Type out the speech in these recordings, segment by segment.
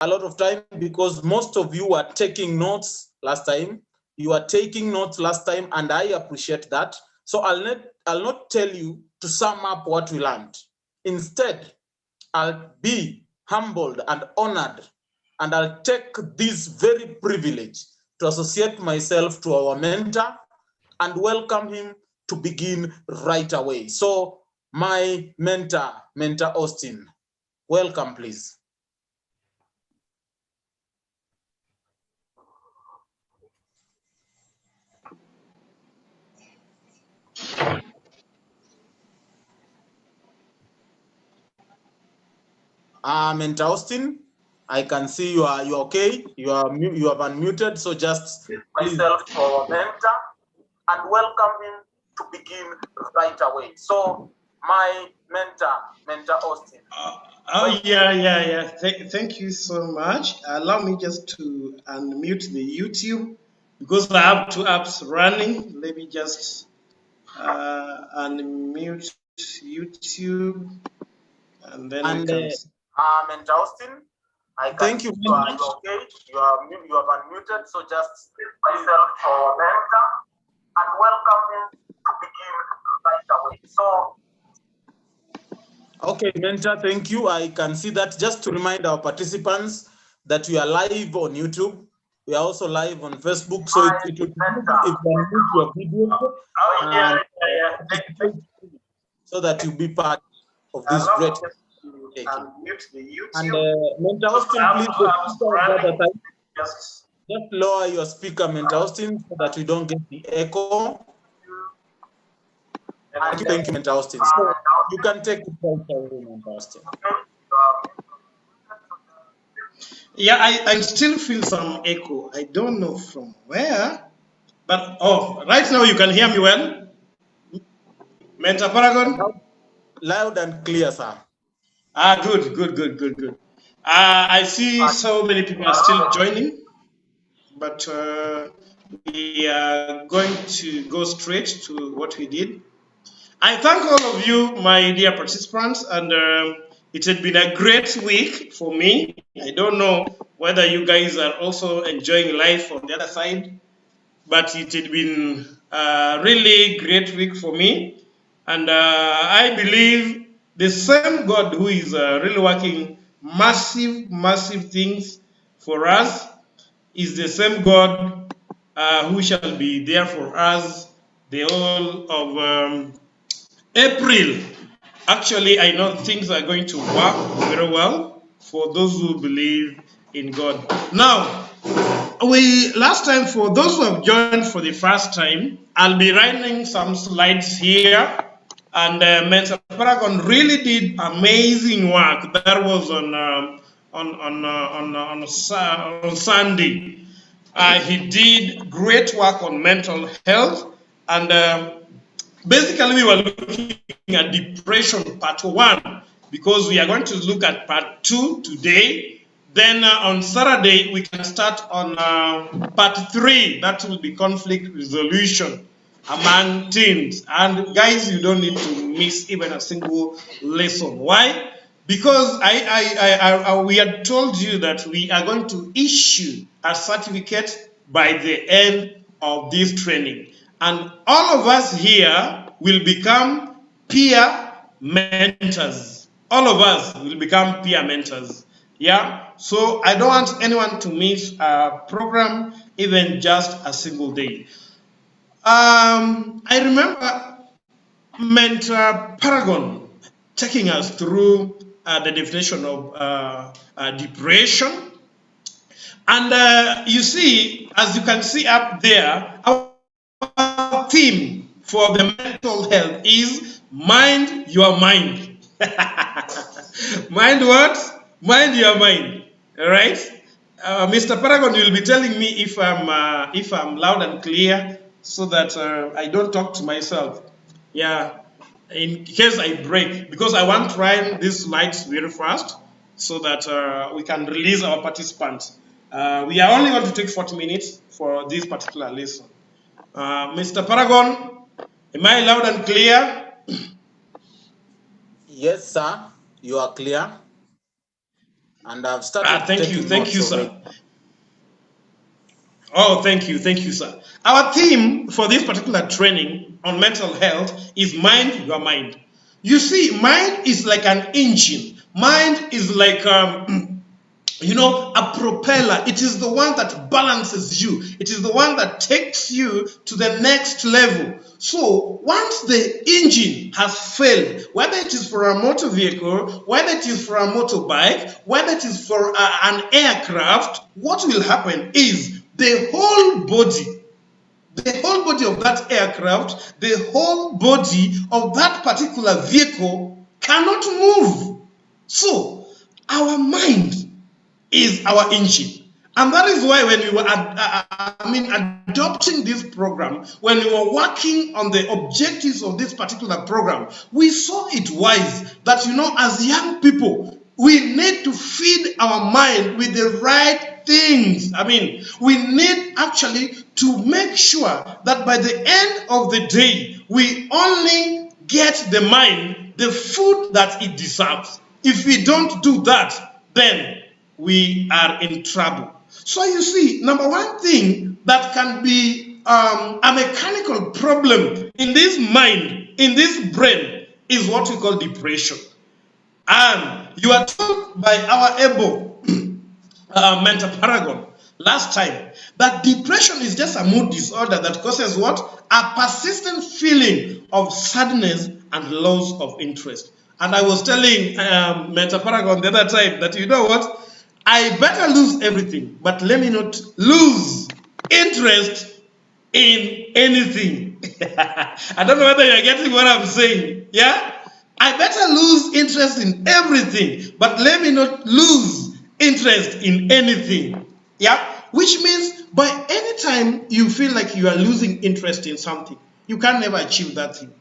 a lot of time because most of you were taking notes last time. You are taking notes last time, and I appreciate that. So I'll not tell you to sum up what we learned. Instead, I'll be humbled and honored, and I'll take this very privilege to associate myself to our mentor and welcome him to begin right away. So my mentor, Mentor Austin, welcome, please. Mentor Austin, I can see you are okay. You have unmuted, so just myself to our mentor and welcome him to begin right away. So my mentor Austin. Yeah. Thank you so much. Allow me just to unmute the YouTube because I have two apps running. Let me just unmute YouTube and then we can. Mentor Austin, I thank you. You are okay. You have unmuted, so just myself to our mentor and welcome him to begin right away. So. Okay, Mentor, thank you. I can see that. Just to remind our participants that we are live on YouTube. We are also live on Facebook. So it would be if you unmute your video and, so that you be part of this great taking. And Mentor Austin, please just lower your speaker, Mentor Austin, so that we don't get the echo. Thank you, Mentor Austin. So you can take it right away, Mentor Austin. Yeah, I still feel some echo. I don't know from where, but right now you can hear me well. Mentor Paragon? Loud and clear, sir. Good. I see so many people are still joining, but we are going to go straight to what we did. I thank all of you, my dear participants, and it had been a great week for me. I don't know whether you guys are also enjoying life on the other side, but it had been a really great week for me. And I believe the same God who is really working massive things for us is the same God who shall be there for us the whole of April. Actually, I know things are going to work very well for those who believe in God. Now, last time, for those who have joined for the first time, I'll be running some slides here. And Mentor Paragon really did amazing work. That was on Sunday. He did great work on mental health, and basically we were looking at depression part 1 because we are going to look at part 2 today. Then on Saturday we can start on part 3. That will be conflict resolution among teens. And guys, you don't need to miss even a single lesson. Why? Because we had told you that we are going to issue a certificate by the end of this training. And all of us here will become peer mentors. All of us will become peer mentors. Yeah? So I don't want anyone to miss a program, even just a single day. I remember Mentor Paragon taking us through the definition of depression. And you see, as you can see up there, our theme for the mental health is mind your mind. Mind what? Mind your mind. All right? Mr. Paragon, you'll be telling me if I'm loud and clear so that I don't talk to myself. Yeah, in case I break, because I want to run these slides very fast so that we can release our participants. We are only going to take 40 minutes for this particular lesson. Mr. Paragon, am I loud and clear? Yes, sir. You are clear. and I've started Thank you, taking notes sir. already. Oh, thank you, sir. Our theme for this particular training on mental health is mind your mind. You see, mind is like an engine. Mind is like you know, a propeller. It is the one that balances you. It is the one that takes you to the next level. So once the engine has failed, whether it is for a motor vehicle, whether it is for a motorbike, whether it is for an aircraft, what will happen is the whole body of that aircraft, the whole body of that particular vehicle cannot move. So our mind is our engine. And that is why when we were adopting this program, when we were working on the objectives of this particular program, we saw it wise that, you know, as young people, we need to feed our mind with the right things. We need actually to make sure that by the end of the day, we only get the mind the food that it deserves. If we don't do that, then we are in trouble. So you see, number one thing that can be a mechanical problem in this mind, in this brain, is what we call depression. And you are told by our able mentor Paragon last time that depression is just a mood disorder that causes what? A persistent feeling of sadness and loss of interest. And I was telling mentor Paragon the other time that, you know what? I better lose everything, but let me not lose interest in anything. I don't know whether you're getting what I'm saying. Yeah? I better lose interest in everything, but let me not lose interest in anything. Yeah? Which means by any time you feel like you are losing interest in something, you can never achieve that thing.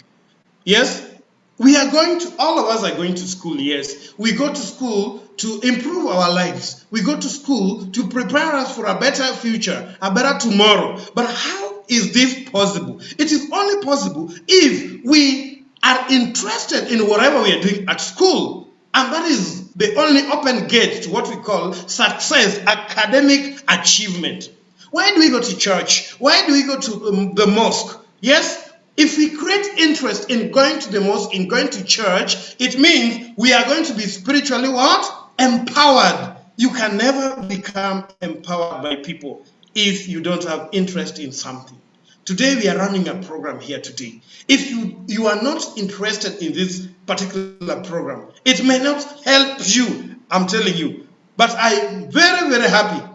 Yes? All of us are going to school, yes. We go to school to improve our lives. We go to school to prepare us for a better future, a better tomorrow. But how is this possible? It is only possible if we are interested in whatever we are doing at school. And that is the only open gate to what we call success, academic achievement. Why do we go to church? Why do we go to the mosque? Yes? If we create interest in going to the mosque, in going to church, it means we are going to be spiritually what? Empowered. You can never become empowered by people if you don't have interest in something. Today we are running a program here today. If you are not interested in this particular program, it may not help you, I'm telling you. But I'm very, very happy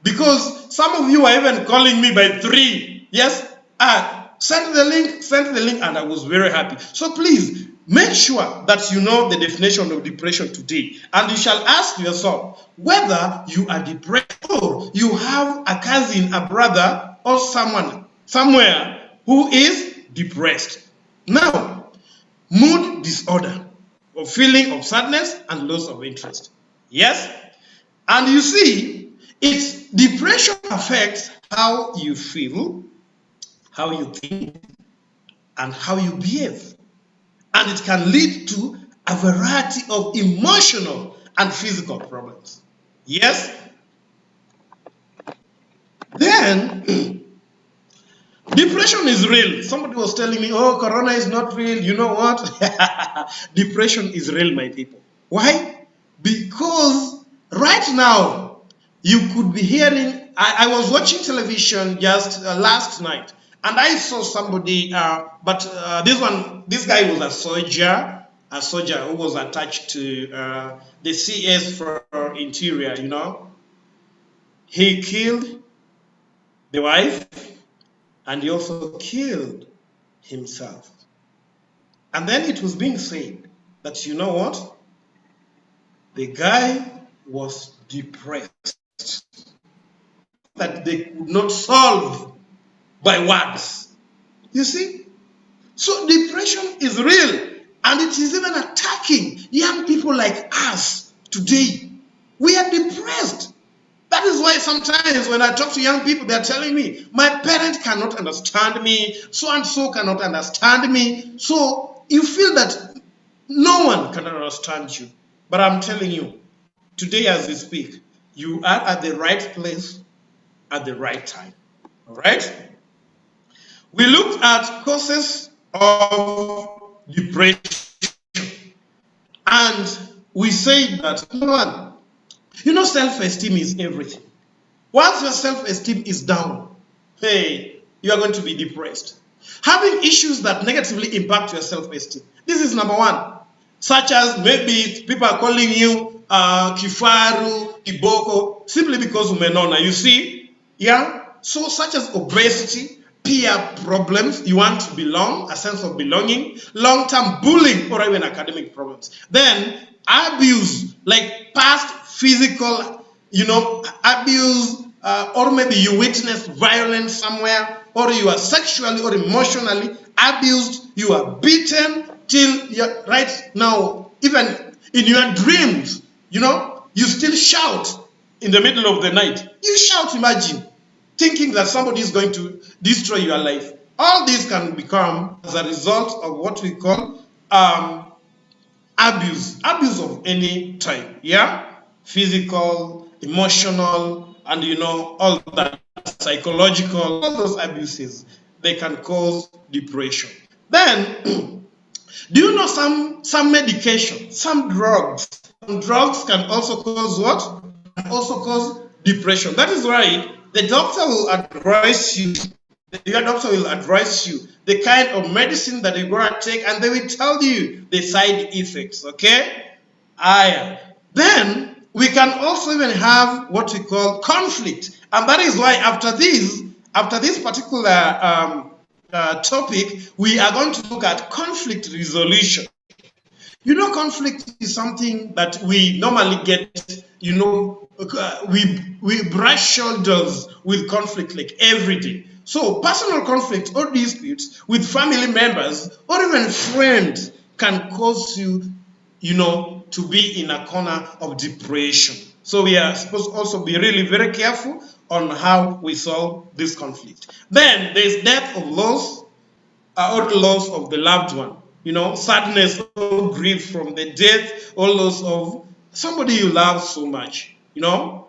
because some of you are even calling me by 3. Yes? Send the link, and I was very happy. So please, make sure that you know the definition of depression today. And you shall ask yourself whether you are depressed or you have a cousin, a brother, or someone somewhere who is depressed. Now, mood disorder, or feeling of sadness and loss of interest. Yes? And you see, depression affects how you feel, how you think, and how you behave. And it can lead to a variety of emotional and physical problems. Yes? Then, depression is real. Somebody was telling me, oh, corona is not real. You know what? Depression is real, my people. Why? Because right now, you could be hearing, I was watching television just last night, and I saw somebody, this guy was a soldier who was attached to the CS for Interior, you know. He killed the wife, and he also killed himself. And then it was being said that, you know what? The guy was depressed, that they could not solve by words. You see? So depression is real, and it is even attacking young people like us today. We are depressed. That is why sometimes when I talk to young people, they're telling me, my parents cannot understand me, so and so cannot understand me. So you feel that no one can understand you. But I'm telling you, today as we speak, you are at the right place at the right time. All right? We looked at causes of depression, and we said that, number one, self-esteem is everything. Once your self-esteem is down, hey, you are going to be depressed. Having issues that negatively impact your self-esteem. This is number one. Such as maybe people are calling you Kifaru, Kiboko, simply because umenona. You see? Yeah? So such as obesity, peer problems, you want to belong, a sense of belonging, long-term bullying, or even academic problems. Then abuse, like past physical, abuse, or maybe you witnessed violence somewhere, or you are sexually or emotionally abused, you are beaten till you're right now, even in your dreams, you still shout in the middle of the night. You shout, imagine, thinking that somebody is going to destroy your life. All these can become as a result of what we call abuse of any type, yeah, physical, emotional, and all that, psychological, all those abuses, they can cause depression. Then do you know some medication, some drugs can also cause what? Can also cause depression. That is why the doctor will advise you, your doctor will advise you the kind of medicine that you're going to take, and they will tell you the side effects, okay? Then we can also even have what we call conflict. And that is why after this particular topic, we are going to look at conflict resolution. Conflict is something that we normally get, we brush shoulders with conflict like every day. So personal conflict or disputes with family members or even friends can cause you, to be in a corner of depression. So we are supposed to also be really very careful on how we solve this conflict. Then there's death of loss or loss of the loved one. Sadness or grief from the death or loss of somebody you love so much. Though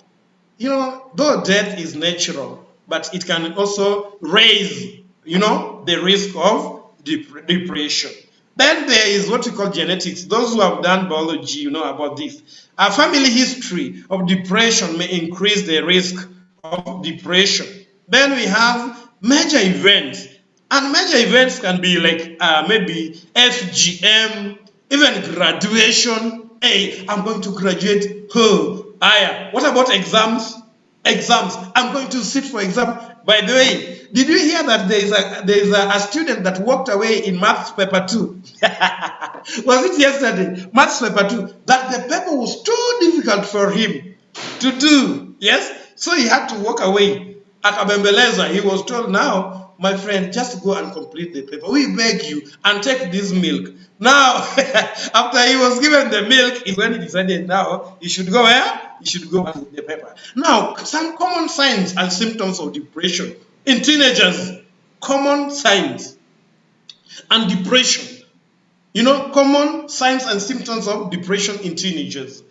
death is natural, but it can also raise, the risk of depression. Then there is what we call genetics. Those who have done biology, about this. A family history of depression may increase the risk of depression. Then we have major events. And major events can be like maybe FGM, even graduation. Hey, I'm going to graduate. What about exams? I'm going to sit for exam. By the way, did you hear that there is a student that walked away in maths paper 2? Was it yesterday? Maths paper 2. That the paper was too difficult for him to do. Yes? So he had to walk away. Akabembeleza, he was told, now, my friend, just go and complete the paper. We beg you, and take this milk. Now, after he was given the milk, when he decided now, he should go where? He should go back to the paper. Now, some common signs and symptoms of depression in teenagers. Common signs and depression. Common signs and symptoms of depression in teenagers.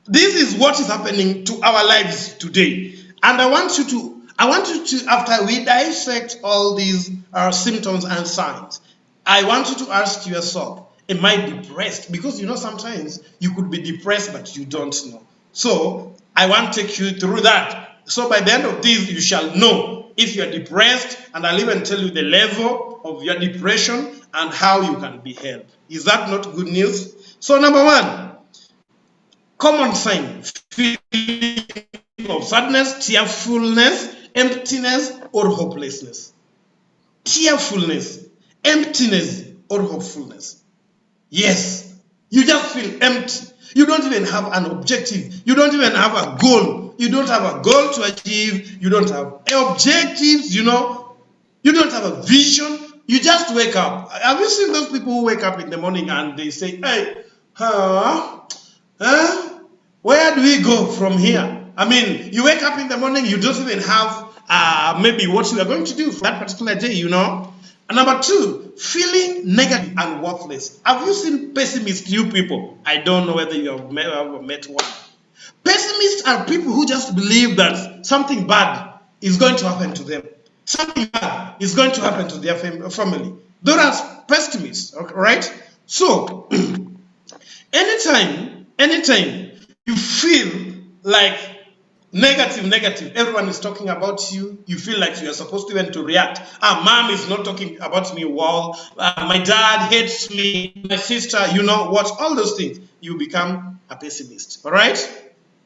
This is what is happening to our lives today. And I want you to, after we dissect all these symptoms and signs, I want you to ask yourself, am I depressed? Because sometimes you could be depressed, but you don't know. So I want to take you through that. So by the end of this, you shall know if you're depressed, and I'll even tell you the level of your depression and how you can be helped. Is that not good news? So number one, common sign, feeling of sadness, tearfulness, emptiness, or hopelessness. Tearfulness, emptiness, or hopefulness. Yes, you just feel empty. You don't even have an objective. You don't even have a goal. You don't have a goal to achieve. You don't have objectives, You don't have a vision. You just wake up. Have you seen those people who wake up in the morning and they say, hey, where do we go from here? I mean, you wake up in the morning, you don't even have maybe what you are going to do for that particular day, And number two, feeling negative and worthless. Have you seen pessimist, you people? I don't know whether you have ever met one. Pessimists are people who just believe that something bad is going to happen to them. Something bad is going to happen to their family. Those are pessimists, right? So, anytime you feel like negative, everyone is talking about you, you feel like you are supposed to even to react. Mom is not talking about me well, my dad hates me, my sister, you know what, all those things, you become a pessimist, all right?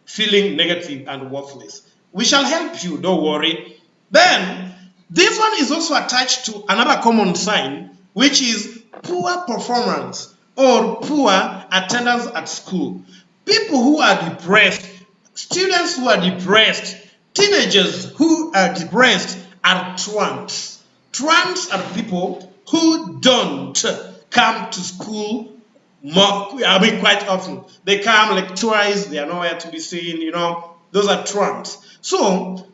Feeling negative and worthless. We shall help you, don't worry. Then, this one is also attached to another common sign, which is poor performance or poor attendance at school. People who are depressed, students who are depressed, teenagers who are depressed are twants. Twants are people who don't come to school quite often. They come like twice, they are nowhere to be seen, you know. Those are twants. So,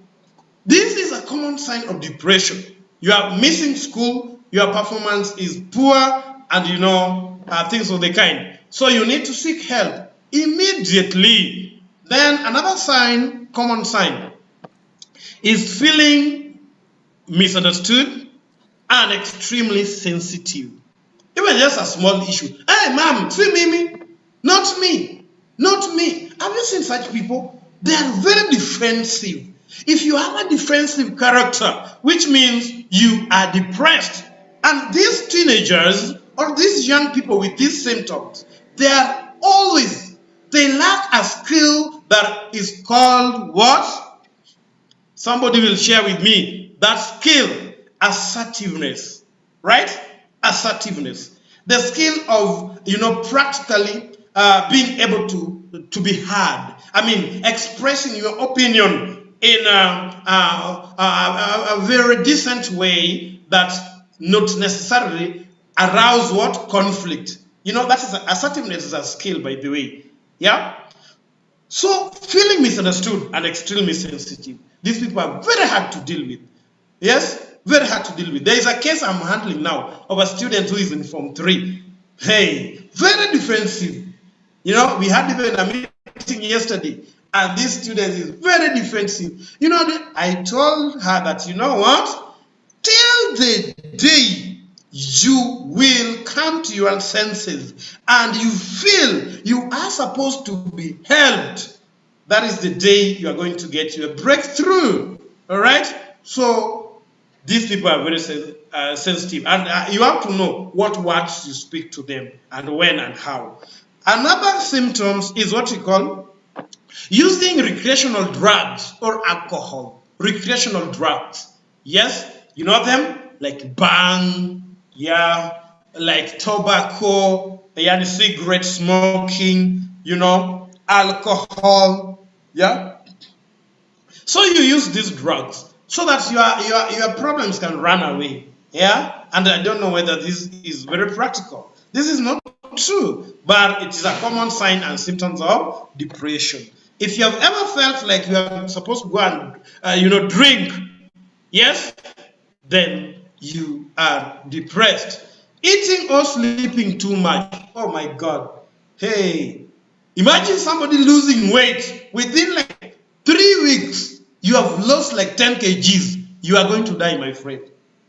this is a common sign of depression. You are missing school, your performance is poor, and you know, things of the kind. So you need to seek help immediately. Then another sign, common sign, is feeling misunderstood and extremely sensitive. Even just a small issue. Hey, mom, see me? Not me. Not me. Have you seen such people? They are very defensive. If you have a defensive character, which means you are depressed, and these teenagers or these young people with these symptoms, they lack a skill that is called what? Somebody will share with me that skill, assertiveness, right? Assertiveness. The skill of, practically being able to be heard. I mean, expressing your opinion in a very decent way that not necessarily arouse what? Conflict. That is assertiveness is a skill, by the way. Yeah? So, feeling misunderstood and extremely sensitive. These people are very hard to deal with. Yes? Very hard to deal with. There is a case I'm handling now of a student who is in Form 3. Hey, very defensive. We had even a meeting yesterday, and this student is very defensive. I told her that, you know what? Till the day you will come to your senses and you feel you are supposed to be helped, that is the day you are going to get your breakthrough. All right? So, these people are very sensitive, and you have to know what words you speak to them and when and how. Another symptoms is what we call using recreational drugs or alcohol. Recreational drugs. Yes, you know them? Like bang, yeah, like tobacco, yeah, cigarette smoking, alcohol, yeah. So you use these drugs so that your problems can run away, yeah. And I don't know whether this is very practical. This is not true, but it is a common sign and symptoms of depression. If you have ever felt like you are supposed to go and drink, yes, then you are depressed. Eating or sleeping too much. Oh my God. Hey, imagine somebody losing weight within like 3 weeks. You have lost like 10 kgs. You are going to die, my friend.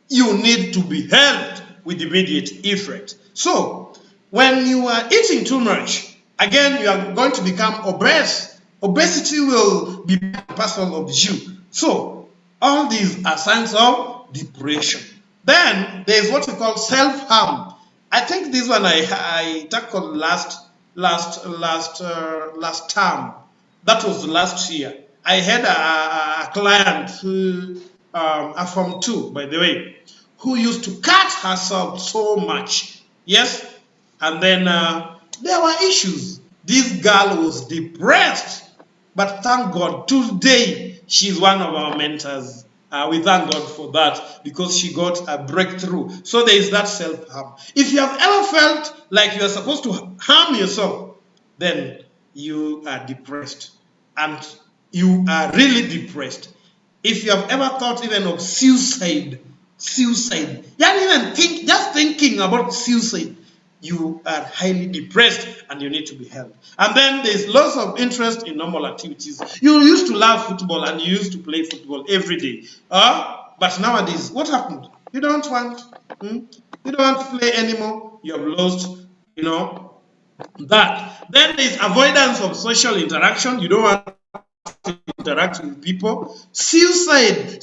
You need to be helped with immediate effect. So, when you are eating too much, again, you are going to become obese. Obesity will be part and parcel of you. So, all these are signs of depression. Then, there is what we call self-harm. I think this one I tackled last term. That was last year. I had a client who, Form 2, by the way, who used to cut herself so much. Yes? And then there were issues. This girl was depressed. But thank God, today she's one of our mentors. We thank God for that because she got a breakthrough. So there is that self-harm. If you have ever felt like you are supposed to harm yourself, then you are depressed. And you are really depressed. If you have ever thought even of suicide, you don't even think, just thinking about suicide, you are highly depressed and you need to be helped. And then there's loss of interest in normal activities. You used to love football and you used to play football every day. But nowadays, what happened? You don't want. You don't want to play anymore. You have lost, that. Then there's avoidance of social interaction. You don't want to interact with people. Suicidal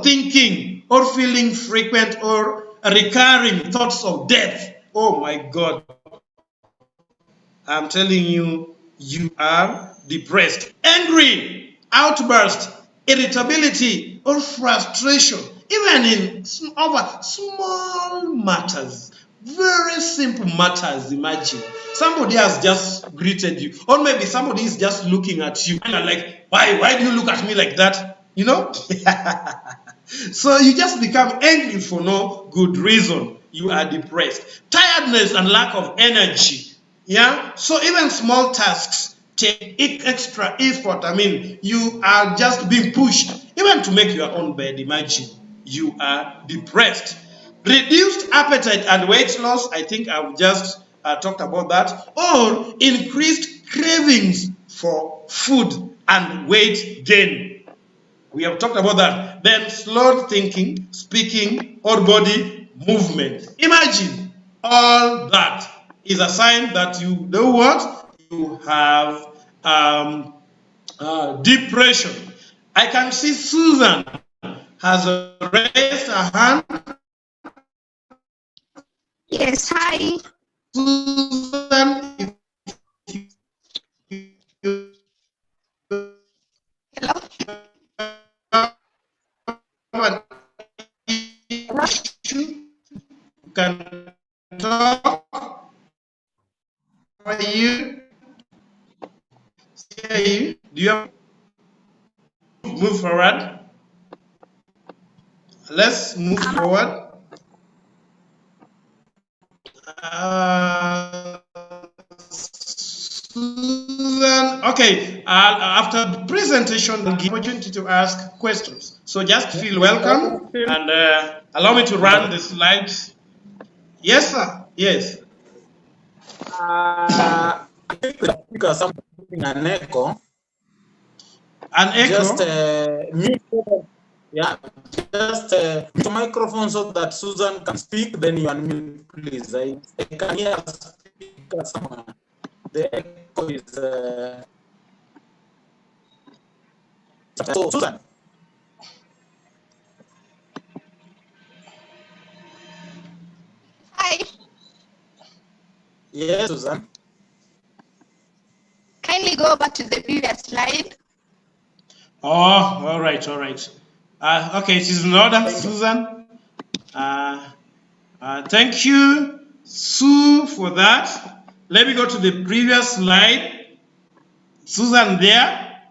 thinking, or feeling frequent or recurring thoughts of death. Oh my God. I'm telling you, you are depressed. Angry, outburst, irritability, or frustration, even in over small matters. Very simple matters. Imagine somebody has just greeted you, or maybe somebody is just looking at you and you're like, why do you look at me like that? So you just become angry for no good reason. You are depressed. Tiredness and lack of energy. So even small tasks take extra effort. You are just being pushed even to make your own bed. Imagine you are depressed. Reduced appetite and weight loss, I think I've just talked about that. Or increased cravings for food and weight gain. We have talked about that. Then slowed thinking, speaking, or body movement. Imagine all that is a sign that you know what? You have depression. I can see Susan has raised her hand. Yes, hi. Susan, if you Hello. have an issue, you can talk. How are you? See you. Do you have move forward? Let's move forward. Susan, okay. After the presentation, I'll give you opportunity to ask questions. So just feel welcome and allow me to run the slides. Yes, sir. Yes. I think the speaker is something an echo. An echo? Just mute. Yeah, just mute the microphone so that Susan can speak. Then you unmute, please. I can hear a speaker somewhere. The echo is. So, Susan. Hi. Yes, Susan. Kindly go back to the previous slide. Oh, all right, all right. Okay, it is in order, Susan. Thank you, Sue, for that. Let me go to the previous slide. Susan there.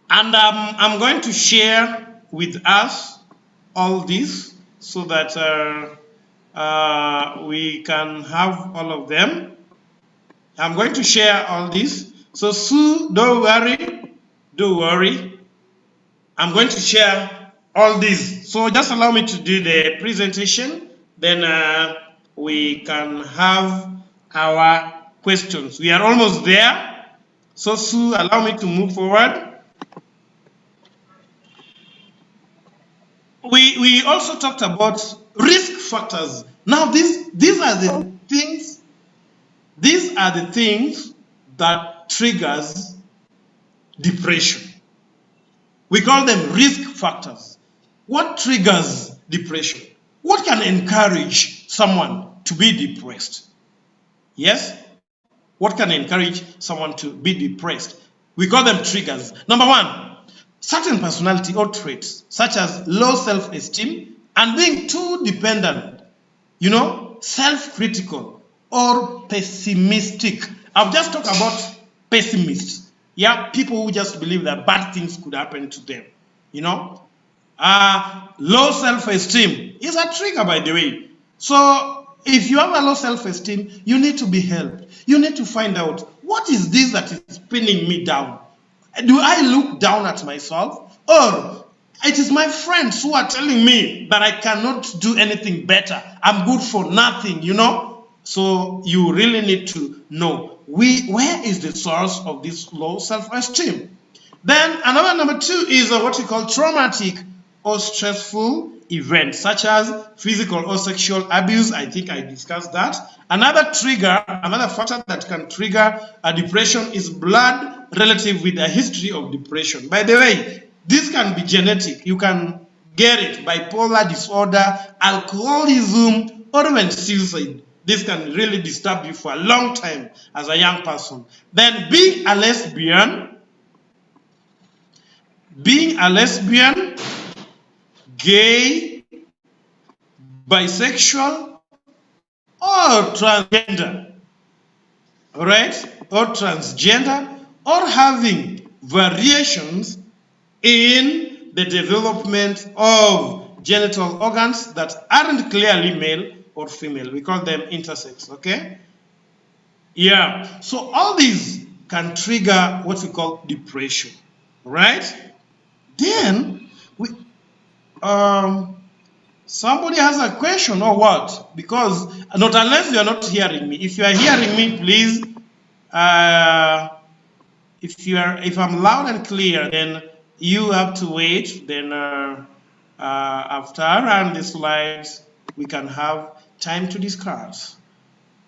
And I'm going to share with us all this so that we can have all of them. I'm going to share all this. So Sue, don't worry. I'm going to share all this. So just allow me to do the presentation. Then we can have our questions. We are almost there. So Sue, allow me to move forward. We also talked about risk factors. Now these are the things. These are the things that triggers depression. We call them risk factors. What triggers depression? What can encourage someone to be depressed? Yes? What can encourage someone to be depressed? We call them triggers. Number one, certain personality or traits such as low self-esteem and being too dependent, self-critical or pessimistic. I've just talked about pessimists. Yeah, people who just believe that bad things could happen to them. Low self-esteem is a trigger, by the way. So if you have a low self-esteem, you need to be helped. You need to find out, what is this that is pinning me down? Do I look down at myself? Or It is my friends who are telling me that I cannot do anything better. I'm good for nothing, you know. So you really need to know where is the source of this low self-esteem. Then another number 2 is what we call traumatic or stressful events, such as physical or sexual abuse. I think I discussed that. Another factor that can trigger a depression is blood relative with a history of depression. By the way, this can be genetic. You can get it: bipolar disorder, alcoholism, or even suicide. This can really disturb you for a long time as a young person. Then being a lesbian, gay, bisexual, or transgender, all right, or transgender, or having variations in the development of genital organs that aren't clearly male or female. We call them intersex, okay? Yeah, so all these can trigger what we call depression, right? Then somebody has a question or what? Because not unless you are not hearing me. If you are hearing me, please, if I'm loud and clear, then you have to wait. Then after I run the slides, we can have time to discuss.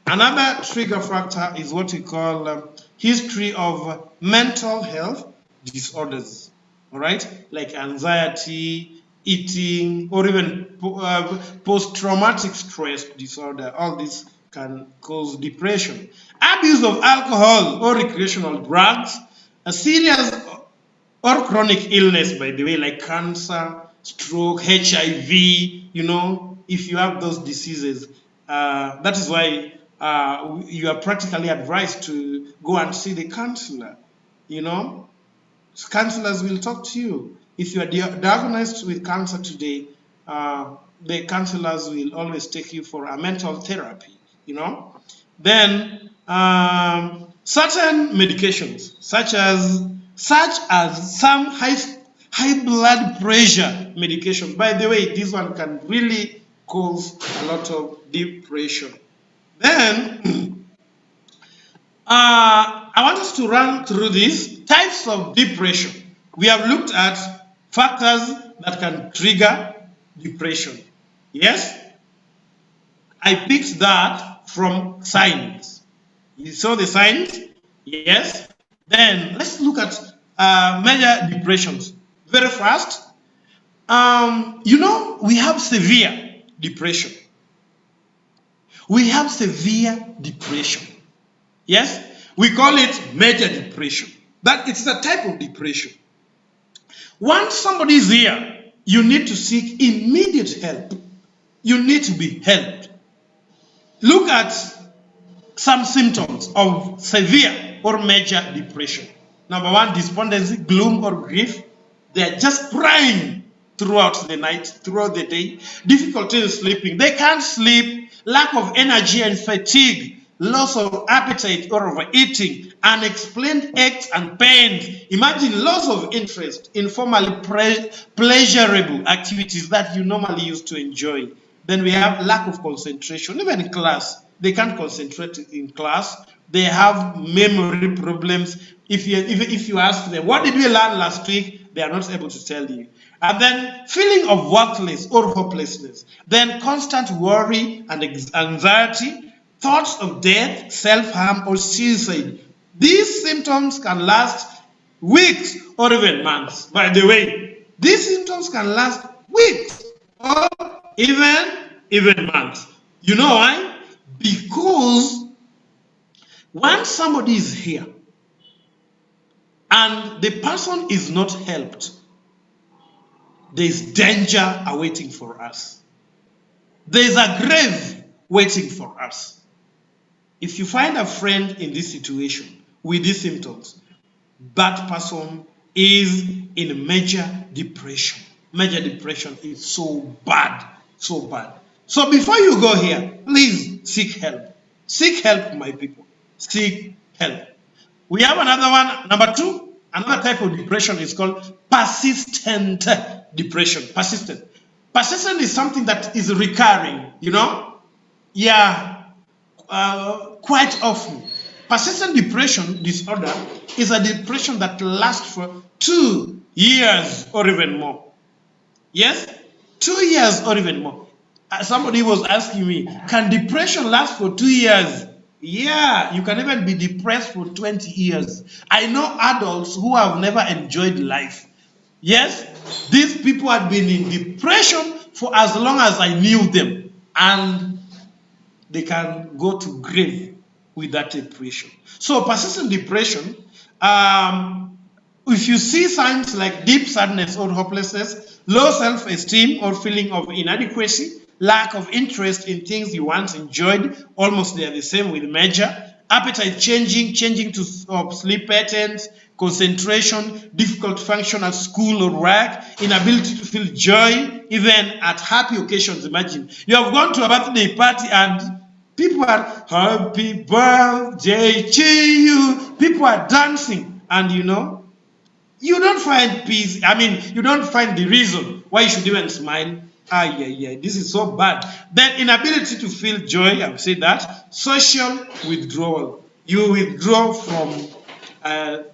Another trigger factor is what we call history of mental health disorders, all right, like anxiety, eating, or even post-traumatic stress disorder. All this can cause depression. Abuse of alcohol or recreational drugs, a serious or chronic illness, by the way, like cancer, stroke, HIV, you know, if you have those diseases, that is why you are practically advised to go and see the counselor, you know. Counselors will talk to you. If you are diagnosed with cancer today, the counselors will always take you for a mental therapy, you know. Then certain medications, such as some high blood pressure medication. By the way, this one can really cause a lot of depression. Then I want us to run through these types of depression. We have looked at factors that can trigger depression. Yes? I picked that from signs. You saw the signs? Yes? Then let's look at major depressions. Very fast. You know, we have severe depression. We have severe depression. Yes? We call it major depression. That it's a type of depression. Once somebody is here, you need to seek immediate help. You need to be helped. Look at some symptoms of severe or major depression. Number 1, despondency, gloom or grief. They are just crying throughout the night, throughout the day. Difficulty in sleeping. They can't sleep. Lack of energy and fatigue. Loss of appetite or overeating, unexplained aches and pains. Imagine loss of interest in formerly pleasurable activities that you normally used to enjoy. Then we have lack of concentration, even in class. They can't concentrate in class. They have memory problems. If you ask them, what did we learn last week? They are not able to tell you. And then feeling of worthless or hopelessness. Then constant worry and anxiety. Thoughts of death, self-harm, or suicide. These symptoms can last weeks or even months. By the way, these symptoms can last weeks or even months. You know why? Because once somebody is here and the person is not helped, there is danger awaiting for us. There is a grave waiting for us. If you find a friend in this situation with these symptoms, that person is in major depression. Major depression is so bad, so bad. So before you go here, please seek help. Seek help, my people. Seek help. We have another one, number 2, Another type of depression is called persistent depression. Persistent is something that is recurring, quite often. Persistent depression disorder is a depression that lasts for 2 years or even more. Yes? 2 years or even more. Somebody was asking me, can depression last for 2 years? Yeah, you can even be depressed for 20 years. I know adults who have never enjoyed life. Yes, these people had been in depression for as long as I knew them, and they can go to grave with that depression. So persistent depression, if you see signs like deep sadness or hopelessness, low self-esteem or feeling of inadequacy, lack of interest in things you once enjoyed, almost they are the same with major, appetite changing to sleep patterns, concentration, difficult function at school or work, inability to feel joy, even at happy occasions. Imagine, you have gone to a birthday party and people are happy birthday to you, people are dancing, and you don't find peace. I mean, you don't find the reason why you should even smile. This is so bad. Then inability to feel joy, I've said that. Social withdrawal. You withdraw from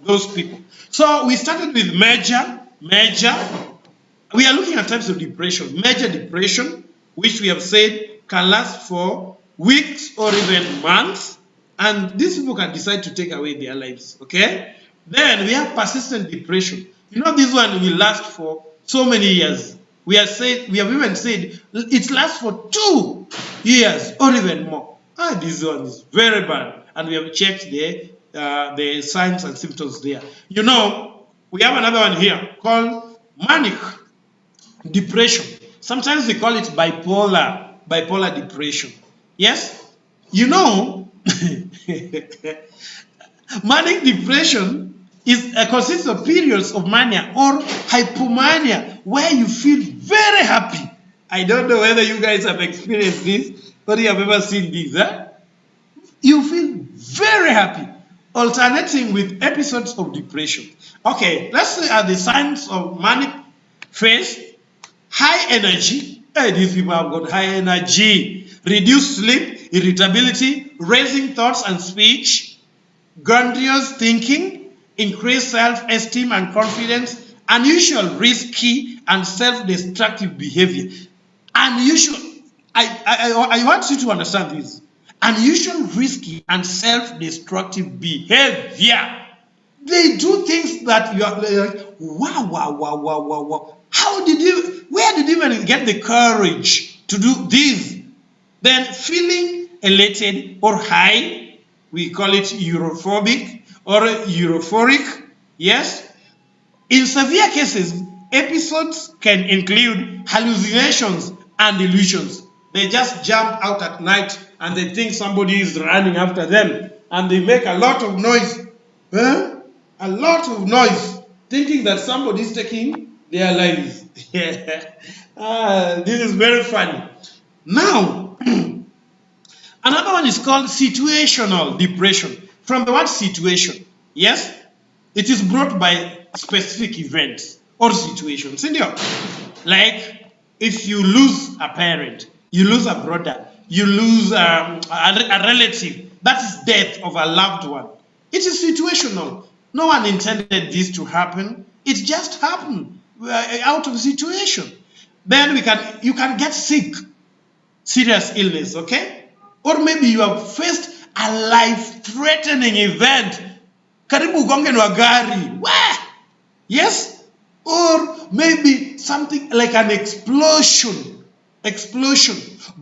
those people. So we started with major. We are looking at types of depression. Major depression, which we have said can last for weeks or even months. And these people can decide to take away their lives. Okay? Then we have persistent depression. This one will last for so many years. We have even said it lasts for 2 years or even more. This one is very bad, and we have checked the signs and symptoms there. We have another one here called manic depression. Sometimes we call it bipolar depression. Yes, manic depression consists of periods of mania or hypomania where you feel very happy. I don't know whether you guys have experienced this, but you have ever seen this. You feel very happy, alternating with episodes of depression. Okay, let's look at the signs of manic phase. High energy. These people have got high energy. Reduced sleep, irritability, raising thoughts and speech, grandiose thinking, increased self-esteem and confidence, unusual, risky, and self-destructive behavior. Unusual, I want you to understand this. Unusual, risky, and self-destructive behavior. They do things that you are like, wow. Where did you even get the courage to do this? Then feeling elated or high, we call it europhobic or euphoric. Yes. In severe cases, episodes can include hallucinations and illusions. They just jump out at night and they think somebody is running after them, and they make a lot of noise. A lot of noise, thinking that somebody is taking their lives. This is very funny. Now, another one is called situational depression. From the word situation, yes, it is brought by specific events or situations. Like if you lose a parent, you lose a brother, you lose a relative, that is death of a loved one. It is situational. No one intended this to happen. It just happened out of situation. Then you can get sick, serious illness, okay? Or maybe you have faced a life-threatening event. Karibu gonge na gari. Yes? Or maybe something like an explosion.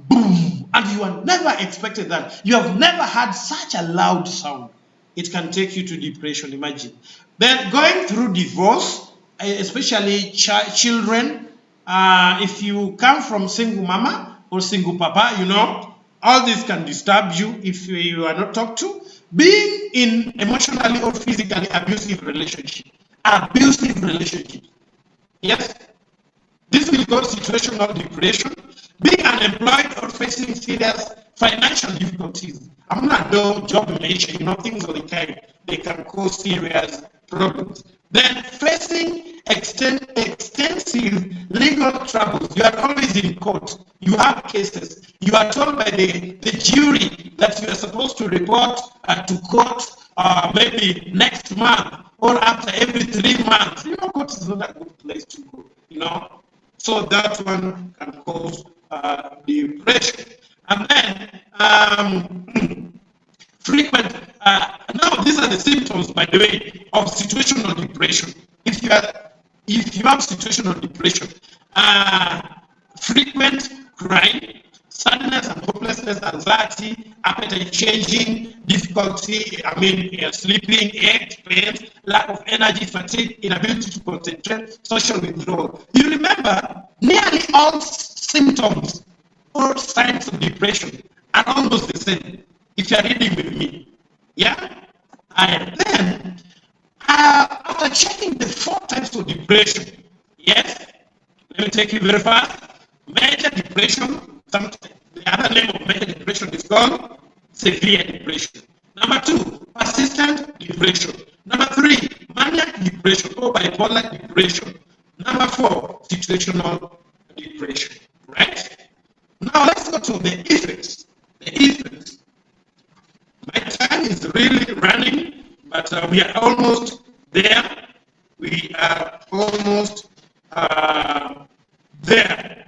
Boom. And you have never expected that. You have never had such a loud sound. It can take you to depression, imagine. Then going through divorce, especially children, if you come from single mama or single papa, all this can disturb you if you are not talked to. Being in emotionally or physically abusive relationship. Yes. This will cause situational depression. Being unemployed or facing serious financial difficulties. I'm not doing job relation, things of the kind. They can cause serious problems. Then facing extensive legal troubles. You are always in court. You have cases. You are told by the jury that you are supposed to report to court maybe next month or after every 3 months. You know, court is not a good place to go, you know. So that one can cause depression. And then frequent, now these are the symptoms, by the way, of situational depression. If you have situational depression, frequent crying, sadness and hopelessness, anxiety, appetite changing, difficulty, sleeping, aches, pains, lack of energy, fatigue, inability to concentrate, social withdrawal. You remember, nearly all symptoms or signs of depression are almost the same. If you are reading with me, yeah? And then, after checking the 4 types of depression, yes, let me take you very fast. Major depression, the other name of major depression is called severe depression. Number 2, persistent depression. Number 3, maniac depression or bipolar depression. Number 4, situational depression, right? Now let's go to the effects. The effects. My time is really running, but we are almost there. We are almost there.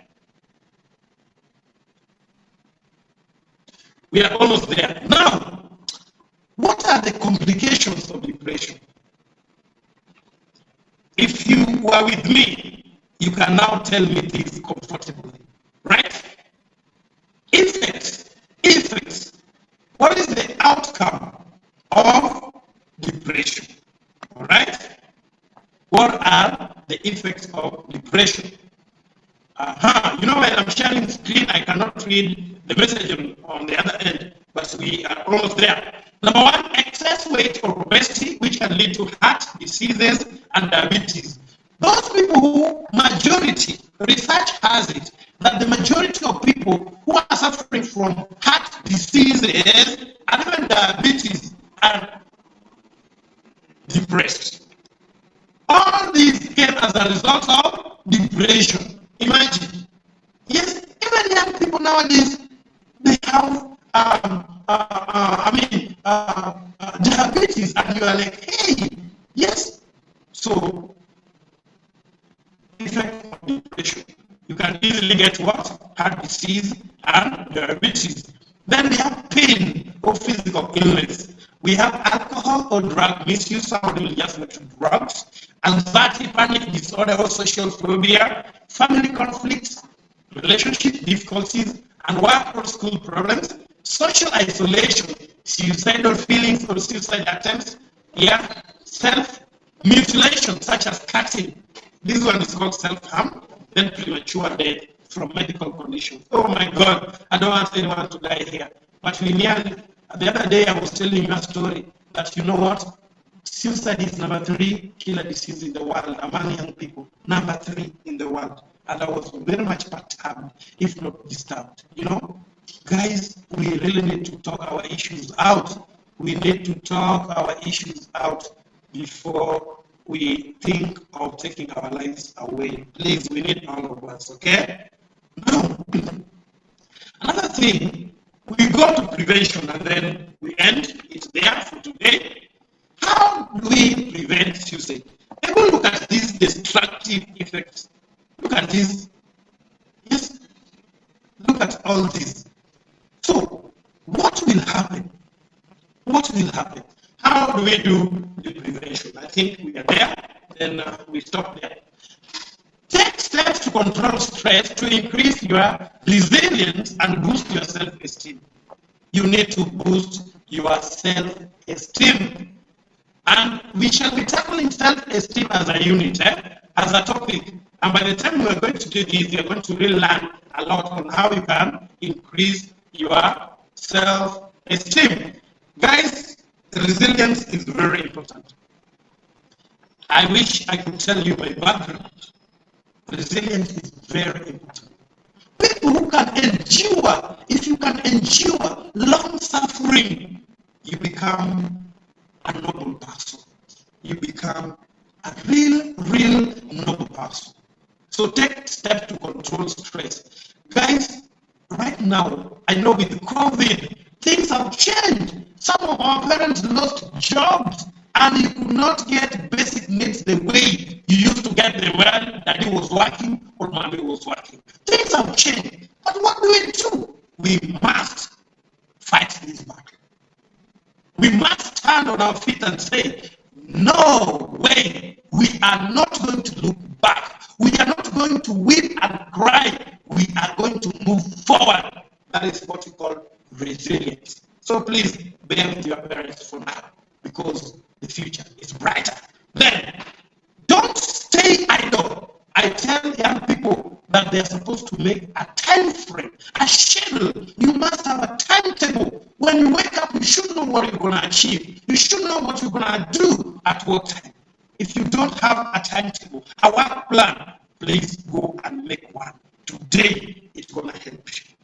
We are almost there. Now, what are the complications of depression? If you were with me, you can now tell me this comfortably, right? Effects. What is the outcome of depression? All right? What are the effects of depression? You know, when I'm sharing screen, I cannot read the message on the other end, but we are almost there. Number 1, excess weight or obesity, which can lead to heart diseases and diabetes. Those people who, majority, research has it, that the majority of people who are suffering from heart diseases and even diabetes are depressed. All these came as a result of depression. Imagine. Yes, even young people nowadays, they have diabetes, and you are like, hey, yes. So, effect of depression. You can easily get what? Heart disease and diabetes. Then we have pain or physical illness. We have alcohol or drug misuse. Somebody will just mention drugs. Anxiety, panic disorder or social phobia. Family conflicts, relationship difficulties, and work or school problems. Social isolation, suicidal feelings or suicide attempts. Yeah, self-mutilation such as cutting. This one is called self-harm. Then premature death from medical conditions. Oh my God, I don't want anyone to die here. But we nearly, the other day I was telling you a story that, you know what? Suicide is number 3 killer disease in the world among young people. Number 3 in the world. And I was very much perturbed, if not disturbed. You know, guys, we really need to talk our issues out. We need to talk our issues out before we think of taking our lives away. Please, we need all of us, okay? Now, another thing, we go to prevention and then we end it there for today. How do we prevent suicide? Take a look at these destructive effects. Look at this. Yes. Look at all this. So, what will happen? What will happen? How do we do the prevention? I think we are there, then we stop there. Take steps to control stress to increase your resilience and boost your self-esteem. You need to boost your self-esteem. And we shall be tackling self-esteem as a unit, as a topic. And by the time we are going to do this, you are going to really learn a lot on how you can increase your self-esteem. Guys, resilience is very important. I wish I could tell you my background. Resilience is very important. People who can endure, if you can endure long suffering, you become a noble person. You become a real noble person. So take steps to control stress. Guys, right now, I know with COVID, things have changed. Some of our parents lost jobs and you could not get basic needs the way you used to get them when daddy was working or mommy was working. Things have changed. But what do we do? We must fight this battle. We must stand on our feet and say, no way, we are not going to look back. We are not going to weep and cry. We are going to move forward. That is what we call resilience. So please bear with your parents for now because the future is brighter. Then, don't stay idle. I tell young people that they're supposed to make a time frame, a schedule. You must have a timetable. When you wake up, you should know what you're going to achieve. You should know what you're going to do at what time. If you don't have a timetable, a work plan, please go and make one. Today, it's going to help you.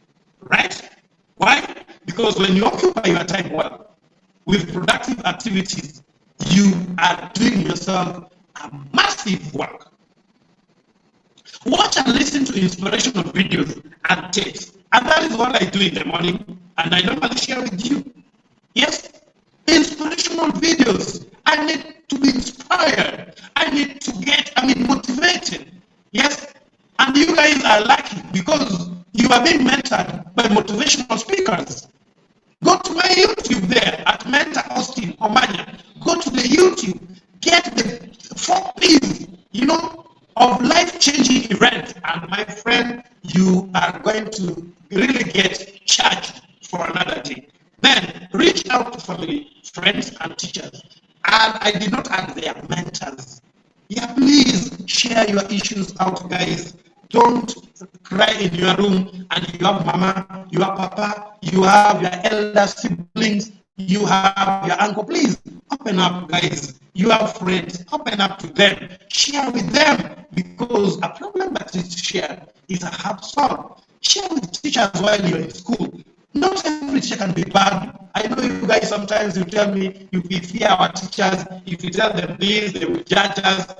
Right? Why? Because when you occupy your time well with productive activities, you are doing yourself a massive work. Watch and listen to inspirational videos and tapes. And that is what I do in the morning. And I normally share with you. Yes, inspirational videos. I need to be inspired. I need to get, motivated. Yes, and you guys are lucky because you are being mentored by motivational speakers. Go to my YouTube there at Mentor Austin Omanya. Go to the YouTube. Get the 4 P's, of life-changing events. And my friend, you are going to really get charged for another day. Then reach out to family, friends, and teachers. And I did not add their mentors. Yeah, please share your issues out, guys. Don't cry in your room and you have mama, you have papa, you have your elder siblings, you have your uncle. Please open up, guys. You have friends, open up to them. Share with them because a problem that is shared is a hard solve. Share with teachers while you're in school. Not every teacher can be bad. I know you guys sometimes you tell me if we fear our teachers, if you tell them this, they will judge us,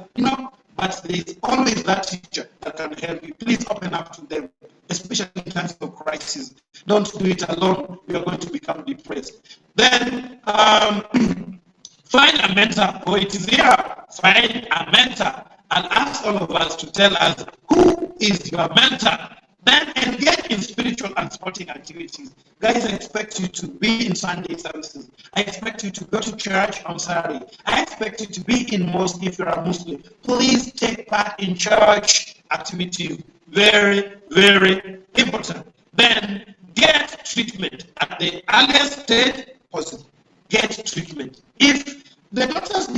but there is always that teacher that can help you. Please open up to them, especially in times of crisis. Don't do it alone. You are going to become depressed. Then find a mentor, or it is here, find a mentor, and ask all of us to tell us who is your mentor. Then engage in spiritual and sporting activities. Guys, I expect you to be in Sunday services. I expect you to go to church on Saturday. I expect you to be in mosque if you're a Muslim. Please take part in church activities. Very, very important. Then get treatment at the earliest stage possible. Get treatment. If the doctors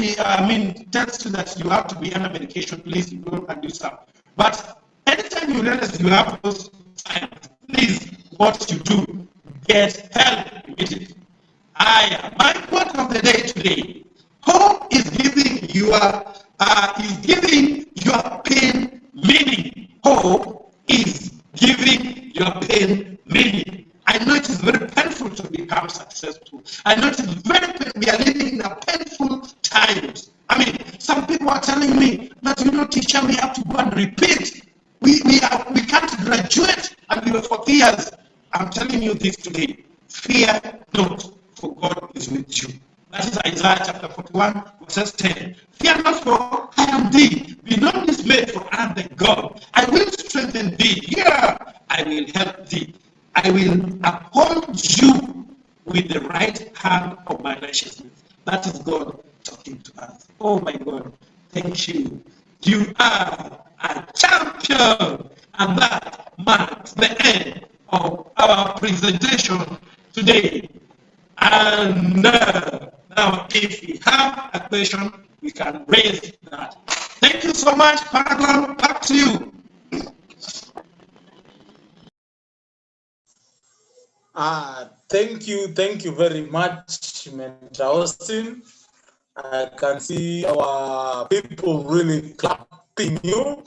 tells you that you have to be under medication, please go and do so. But anytime you realize you have those signs, please, what you do, get help immediately. My quote of the day today: hope is giving your pain meaning. Hope is giving your pain meaning. I know it is very painful to become successful. I know it is very painful. We are living in a painful times. Some people are telling me that, teacher, we have to go and repeat. We can't graduate and we were for years. I'm telling you this today. Fear not, for God is with you. That is Isaiah chapter 41, verse 10. Fear not, for I am thee. Be not dismayed, for I am the God. I will strengthen thee. Here I will help thee. I will uphold you with the right hand of my righteousness. That is God talking to us. Oh my God, thank you. You are a champion. And that marks the end of our presentation today. And now, if we have a question, we can raise that. Thank you so much, Paragon. Back to you. Thank you very much, Mentor Austin. I can see our people really clapping you.